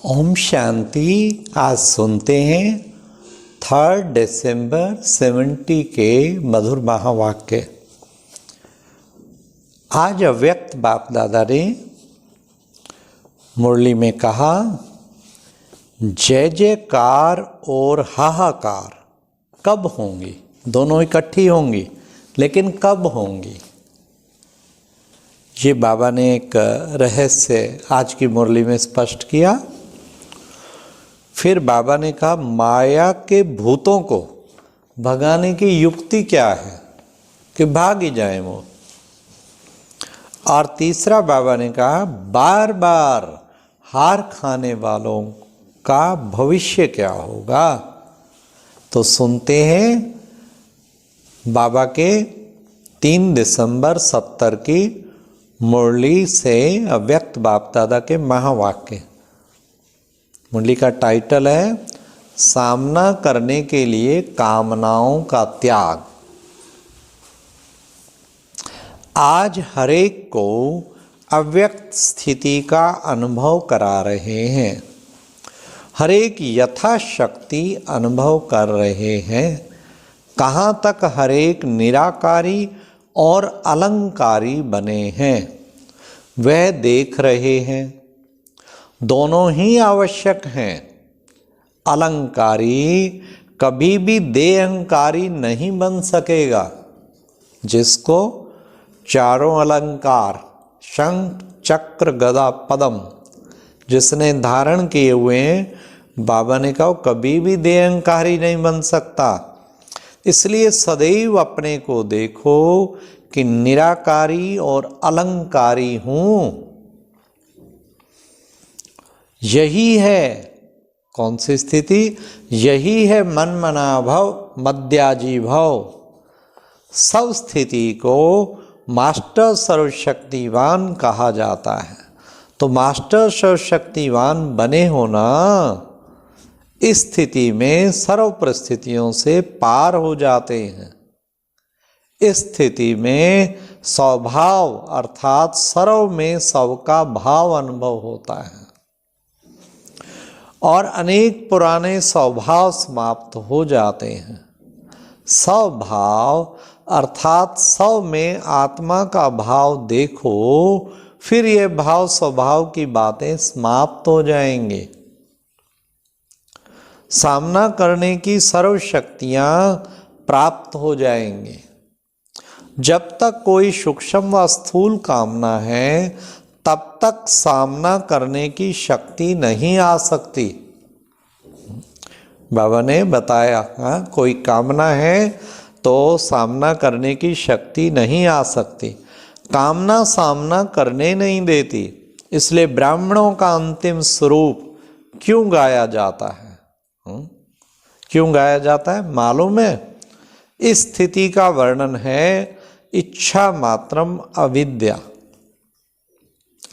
ओम शांति। आज सुनते हैं 3 दिसंबर 70 के मधुर महावाक्य। आज अव्यक्त बाप दादा ने मुरली में कहा, जय जयकार और हाहाकार कब होंगी? दोनों इकट्ठी होंगी, लेकिन कब होंगी? ये बाबा ने एक रहस्य आज की मुरली में स्पष्ट किया। फिर बाबा ने कहा, माया के भूतों को भगाने की युक्ति क्या है कि भाग ही जाए वो। और तीसरा बाबा ने कहा, बार बार हार खाने वालों का भविष्य क्या होगा। तो सुनते हैं बाबा के 3 दिसंबर 70 की मुरली से अव्यक्त बाप दादा के महावाक्य। मुरली का टाइटल है, सामना करने के लिए कामनाओं का त्याग। आज हरेक को अव्यक्त स्थिति का अनुभव करा रहे हैं, हरेक यथाशक्ति अनुभव कर रहे हैं। कहाँ तक हरेक निराकारी और अलंकारी बने हैं वह देख रहे हैं। दोनों ही आवश्यक हैं। अलंकारी कभी भी देहंकारी नहीं बन सकेगा। जिसको चारों अलंकार शंख चक्र गदा पद्म जिसने धारण किए हुए हैं, बाबा ने कहा कभी भी देहंकारी नहीं बन सकता। इसलिए सदैव अपने को देखो कि निराकारी और अलंकारी हूँ। यही है कौन सी स्थिति? यही है मन मना भव मध्याजी भव। सब स्थिति को मास्टर सर्वशक्तिवान कहा जाता है। तो मास्टर सर्वशक्तिवान बने होना, इस स्थिति में सर्व परिस्थितियों से पार हो जाते हैं। इस स्थिति में स्वभाव अर्थात सर्व में सबका भाव अनुभव होता है और अनेक पुराने स्वभाव समाप्त हो जाते हैं। स्वभाव अर्थात सब में आत्मा का भाव देखो, फिर ये भाव स्वभाव की बातें समाप्त हो जाएंगे। सामना करने की सर्व शक्तियां प्राप्त हो जाएंगी। जब तक कोई सूक्ष्म व स्थूल कामना है, तब तक सामना करने की शक्ति नहीं आ सकती। बाबा ने बताया, कोई कामना है तो सामना करने की शक्ति नहीं आ सकती। कामना सामना करने नहीं देती। इसलिए ब्राह्मणों का अंतिम स्वरूप क्यों गाया जाता है? क्यों गाया जाता है मालूम है? इस स्थिति का वर्णन है इच्छा मात्रम अविद्या।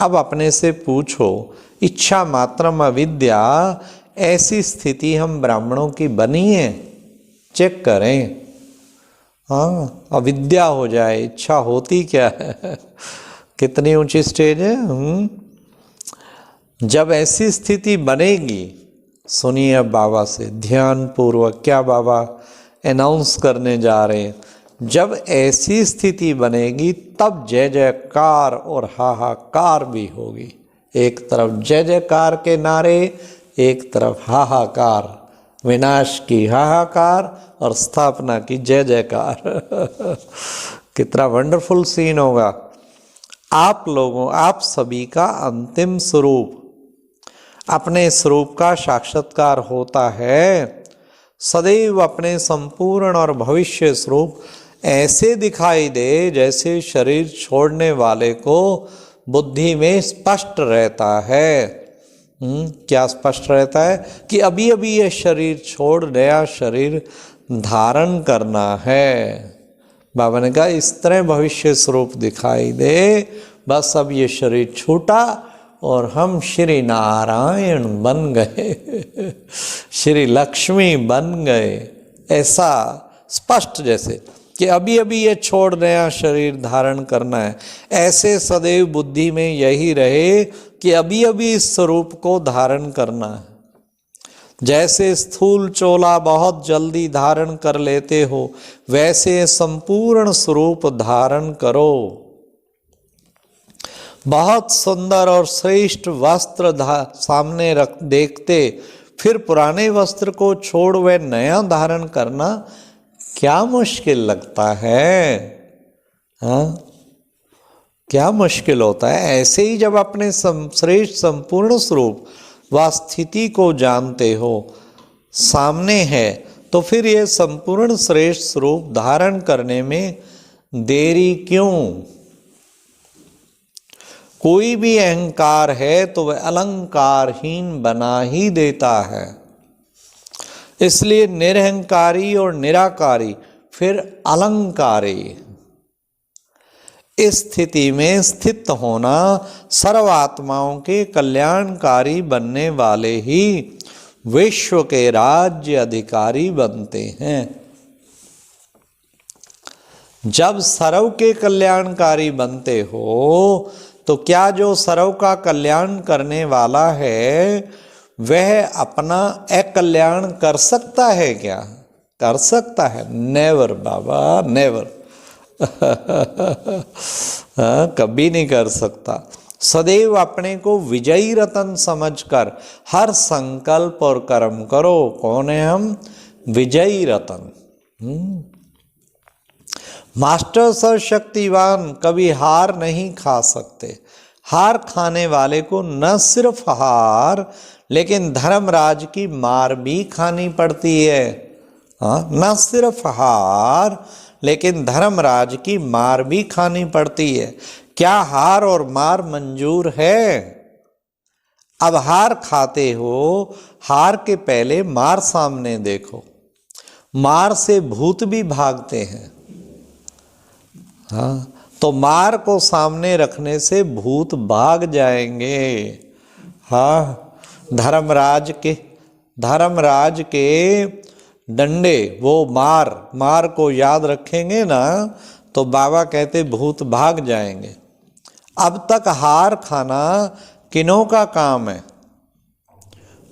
अब अपने से पूछो, इच्छा मात्रम अविद्या ऐसी स्थिति हम ब्राह्मणों की बनी है? चेक करें। हाँ, अविद्या हो जाए, इच्छा होती क्या है? कितनी ऊंची स्टेज है। जब ऐसी स्थिति बनेगी, सुनिए बाबा से ध्यान पूर्वक, क्या बाबा अनाउंस करने जा रहे हैं। जब ऐसी स्थिति बनेगी तब जय जयकार और हाहाकार भी होगी। एक तरफ जय जयकार के नारे, एक तरफ हाहाकार। विनाश की हाहाकार और स्थापना की जय जयकार। कितना वंडरफुल सीन होगा। आप लोगों, आप सभी का अंतिम स्वरूप, अपने स्वरूप का साक्षात्कार होता है। सदैव अपने संपूर्ण और भविष्य स्वरूप ऐसे दिखाई दे जैसे शरीर छोड़ने वाले को बुद्धि में स्पष्ट रहता है। क्या स्पष्ट रहता है? कि अभी अभी यह शरीर छोड़ नया शरीर धारण करना है। बाबा ने कहा इस तरह भविष्य स्वरूप दिखाई दे। बस अब ये शरीर छूटा और हम श्री नारायण बन गए, श्री लक्ष्मी बन गए। ऐसा स्पष्ट जैसे कि अभी अभी ये छोड़ नया शरीर धारण करना है। ऐसे सदैव बुद्धि में यही रहे कि अभी अभी इस स्वरूप को धारण करना है। जैसे स्थूल चोला बहुत जल्दी धारण कर लेते हो, वैसे संपूर्ण स्वरूप धारण करो। बहुत सुंदर और श्रेष्ठ वस्त्र सामने रख देखते फिर पुराने वस्त्र को छोड़ वह नया धारण करना क्या मुश्किल लगता है? हाँ, क्या मुश्किल होता है? ऐसे ही जब अपने श्रेष्ठ संपूर्ण स्वरूप व स्थिति को जानते हो, सामने है, तो फिर ये संपूर्ण श्रेष्ठ स्वरूप धारण करने में देरी क्यों? कोई भी अहंकार है तो वह अलंकारहीन बना ही देता है। इसलिए निरहंकारी और निराकारी फिर अलंकारी, इस स्थिति में स्थित होना सर्वात्माओं के कल्याणकारी बनने वाले ही विश्व के राज्य अधिकारी बनते हैं। जब सर्व के कल्याणकारी बनते हो तो क्या जो सर्व का कल्याण करने वाला है वह अपना अकल्याण कर सकता है क्या? कर सकता है? नेवर बाबा, नेवर। कभी नहीं कर सकता। सदैव अपने को विजयी रतन समझकर हर संकल्प और कर्म करो। कौन है हम? विजयी रतन। मास्टर सर्वशक्तिवान कभी हार नहीं खा सकते। हार खाने वाले को न सिर्फ हार लेकिन धर्मराज की मार भी खानी पड़ती है। हाँ, न सिर्फ हार लेकिन धर्मराज की मार भी खानी पड़ती है। क्या हार और मार मंजूर है? अब हार खाते हो, हार के पहले मार सामने देखो। मार से भूत भी भागते हैं। हाँ, तो मार को सामने रखने से भूत भाग जाएंगे। हाँ, धर्मराज के डंडे, वो मार को याद रखेंगे ना तो बाबा कहते भूत भाग जाएंगे। अब तक हार खाना किन्हों का काम है?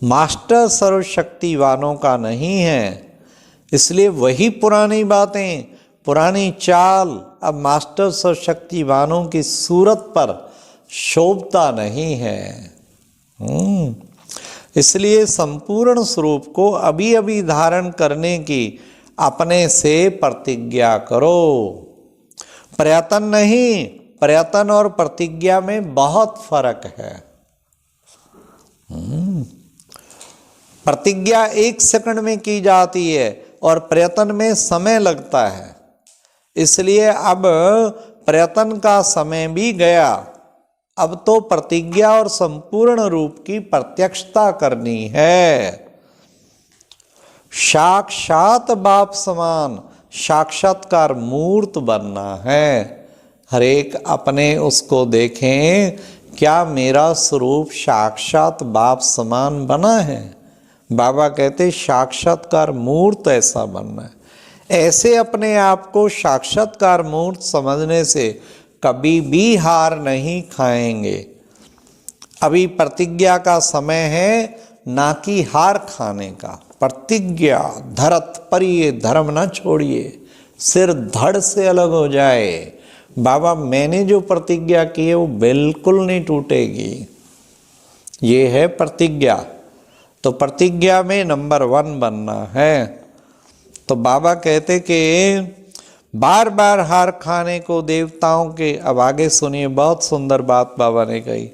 मास्टर सर्वशक्तिवानों का नहीं है। इसलिए वही पुरानी बातें, पुरानी चाल अब मास्टर सर्वशक्तिवानों की सूरत पर शोभता नहीं है। इसलिए संपूर्ण स्वरूप को अभी अभी धारण करने की अपने से प्रतिज्ञा करो। प्रयत्न नहीं, प्रयत्न और प्रतिज्ञा में बहुत फर्क है। प्रतिज्ञा 1 सेकंड में की जाती है और प्रयत्न में समय लगता है। इसलिए अब प्रयत्न का समय भी गया। अब तो प्रतिज्ञा और संपूर्ण रूप की प्रत्यक्षता करनी है। साक्षात बाप समान साक्षात्कार मूर्त बनना है। हर एक अपने उसको देखें, क्या मेरा स्वरूप साक्षात बाप समान बना है? बाबा कहते साक्षात्कार मूर्त ऐसा बनना है। ऐसे अपने आप को साक्षात्कार मूर्त समझने से कभी भी हार नहीं खाएंगे। अभी प्रतिज्ञा का समय है, ना कि हार खाने का। प्रतिज्ञा धरत पर ये धर्म ना छोड़िए, सिर धड़ से अलग हो जाए। बाबा मैंने जो प्रतिज्ञा की है वो बिल्कुल नहीं टूटेगी। ये है प्रतिज्ञा। तो प्रतिज्ञा में नंबर 1 बनना है। तो बाबा कहते कि बार बार हार खाने को देवताओं के, अब आगे सुनिए, बहुत सुंदर बात बाबा ने कही।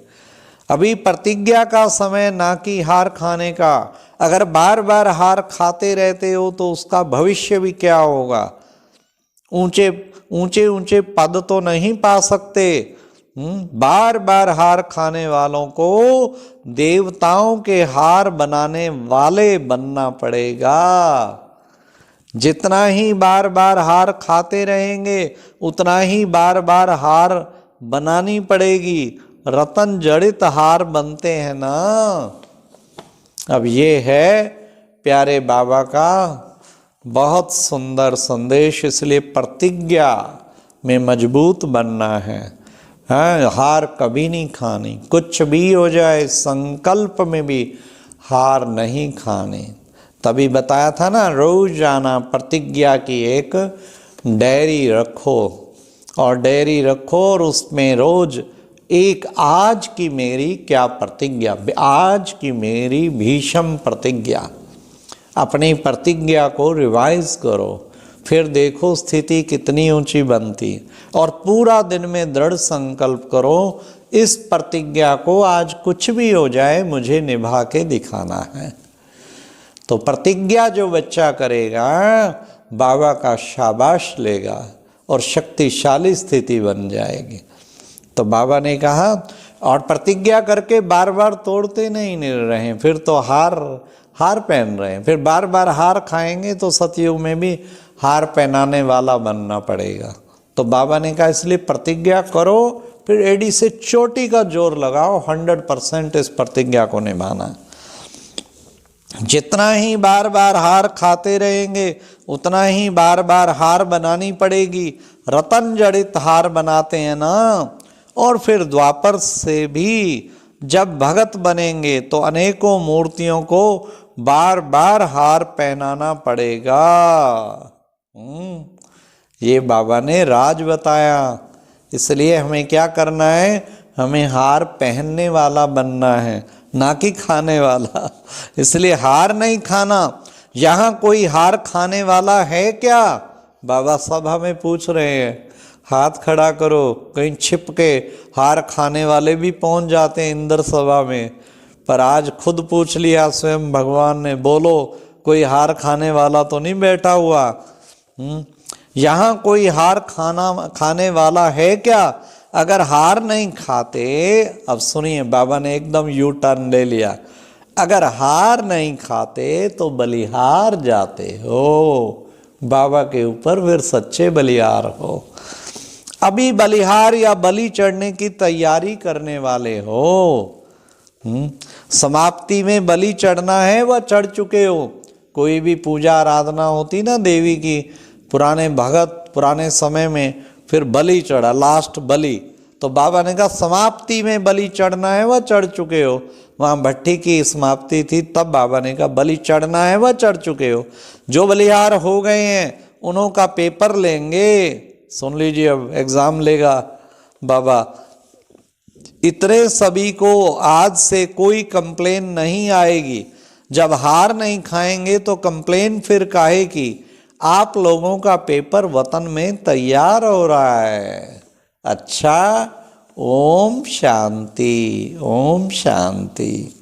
अभी प्रतिज्ञा का समय ना कि हार खाने का। अगर बार बार हार खाते रहते हो तो उसका भविष्य भी क्या होगा? ऊंचे ऊंचे पद तो नहीं पा सकते। बार बार हार खाने वालों को देवताओं के हार बनाने वाले बनना पड़ेगा। जितना ही बार बार हार खाते रहेंगे उतना ही बार बार हार बनानी पड़ेगी। रतन जड़ित हार बनते हैं ना। अब ये है प्यारे बाबा का बहुत सुंदर संदेश। इसलिए प्रतिज्ञा में मजबूत बनना है। हाँ, हार कभी नहीं खानी, कुछ भी हो जाए संकल्प में भी हार नहीं खानी। तभी बताया था ना, रोजाना प्रतिज्ञा की एक डायरी रखो, और डायरी रखो और उसमें रोज एक आज की मेरी क्या प्रतिज्ञा, आज की मेरी भीषम प्रतिज्ञा, अपनी प्रतिज्ञा को रिवाइज करो, फिर देखो स्थिति कितनी ऊंची बनती। और पूरा दिन में दृढ़ संकल्प करो, इस प्रतिज्ञा को आज कुछ भी हो जाए मुझे निभा के दिखाना है। तो प्रतिज्ञा जो बच्चा करेगा बाबा का शाबाश लेगा और शक्तिशाली स्थिति बन जाएगी। तो बाबा ने कहा, और प्रतिज्ञा करके बार बार तोड़ते नहीं रहे, फिर तो हार पहन रहे हैं, फिर बार बार हार खाएंगे तो सतयुग में भी हार पहनाने वाला बनना पड़ेगा। तो बाबा ने कहा इसलिए प्रतिज्ञा करो, फिर एड़ी से चोटी का जोर लगाओ, 100% इस प्रतिज्ञा को निभाना। जितना ही बार बार हार खाते रहेंगे उतना ही बार बार हार बनानी पड़ेगी। रतन जड़ित हार बनाते हैं ना। और फिर द्वापर से भी जब भगत बनेंगे तो अनेकों मूर्तियों को बार बार हार पहनाना पड़ेगा। ये बाबा ने राज बताया। इसलिए हमें क्या करना है, हमें हार पहनने वाला बनना है, ना कि खाने वाला। इसलिए हार नहीं खाना। यहाँ कोई हार खाने वाला है क्या? बाबा सभा में पूछ रहे हैं, हाथ खड़ा करो। कहीं छिप के हार खाने वाले भी पहुंच जाते हैं इंद्र सभा में। पर आज खुद पूछ लिया स्वयं भगवान ने, बोलो कोई हार खाने वाला तो नहीं बैठा हुआ? यहाँ कोई हार खाने वाला है क्या? अगर हार नहीं खाते, अब सुनिए बाबा ने एकदम यू टर्न ले लिया, अगर हार नहीं खाते तो बलिहार जाते हो, बाबा के ऊपर फिर सच्चे बलिहार हो। अभी बलिहार या बलि चढ़ने की तैयारी करने वाले हो। समाप्ति में बलि चढ़ना है, वह चढ़ चुके हो। कोई भी पूजा आराधना होती ना देवी की, पुराने भगत पुराने समय में फिर बलि चढ़ा, लास्ट बलि। तो बाबा ने कहा समाप्ति में बलि चढ़ना है, वह चढ़ चुके हो। वहाँ भट्टी की समाप्ति थी, तब बाबा ने कहा बलि चढ़ना है, वह चढ़ चुके हो। जो बलिहार हो गए हैं उन्हों का पेपर लेंगे। सुन लीजिए, अब एग्जाम लेगा बाबा। इतने सभी को आज से कोई कंप्लेन नहीं आएगी। जब हार नहीं खाएंगे तो कंप्लेन फिर काहे की? आप लोगों का पेपर वतन में तैयार हो रहा है। अच्छा, ओम शांति, ओम शांति।